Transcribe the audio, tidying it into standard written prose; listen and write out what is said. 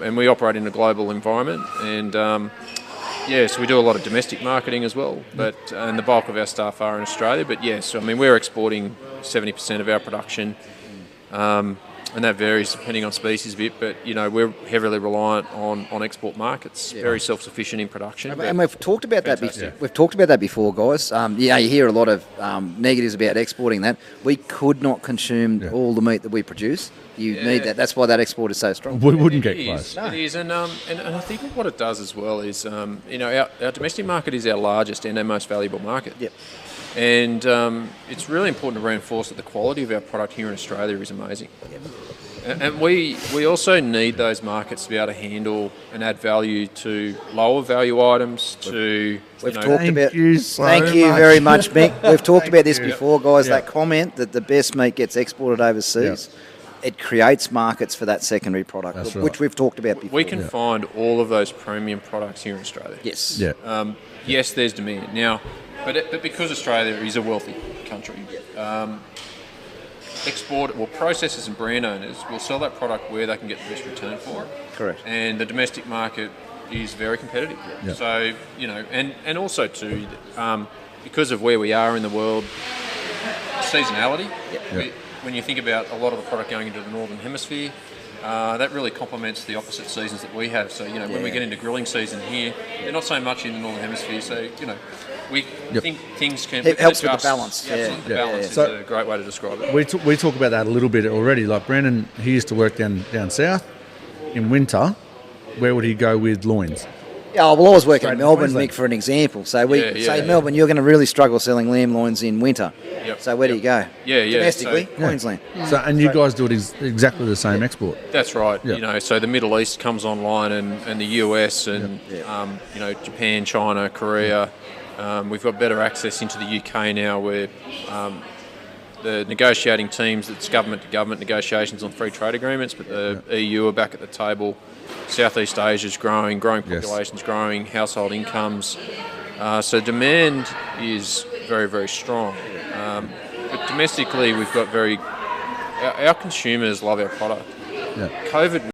and we operate in a global environment, and so we do a lot of domestic marketing as well, and the bulk of our staff are in Australia. But yes, I mean, we're exporting 70% of our production, and that varies depending on species a bit. But we're heavily reliant on export markets. Very self-sufficient in production. And we've talked about that before. We've talked about that before, guys. You hear a lot of negatives about exporting that. We could not consume all the meat that we produce. You need that. That's why that export is so strong. We wouldn't get close. It is, and I think what it does as well is, our domestic market is our largest and our most valuable market. Yep. And it's really important to reinforce that the quality of our product here in Australia is amazing. Yep. And we also need those markets to be able to handle and add value to lower value items. Thank you very much, Mick. We've talked about this before, guys. That comment that the best meat gets exported overseas. It creates markets for that secondary product, which we've talked about before. We can find all of those premium products here in Australia. Yes. Yeah. Yes, there's demand now, but because Australia is a wealthy country, processors and brand owners will sell that product where they can get the best return for it. Correct. And the domestic market is very competitive. Yeah. So and also too, because of where we are in the world, seasonality. When you think about a lot of the product going into the Northern Hemisphere, that really complements the opposite seasons that we have. So, when we get into grilling season here, they're not so much in the Northern Hemisphere. So, we think things can... It helps with the balance. The balance is a great way to describe it. We talk about that a little bit already. Like Brandon, he used to work down south. In winter, where would he go with loins? Yeah, well, I was working in Melbourne, Mick, for an example. So Melbourne, you're going to really struggle selling lamb loins in winter. Yep. So where do you go? Domestically, Queensland. So, and you guys do it exactly the same export. That's right. So the Middle East comes online, and the US, and Japan, China, Korea. We've got better access into the UK now, where the negotiating teams, it's government-to-government negotiations on free trade agreements, but the EU are back at the table. Southeast Asia's growing population's growing, household incomes. So demand is very, very strong. But domestically, we've got our consumers love our product. Yeah. COVID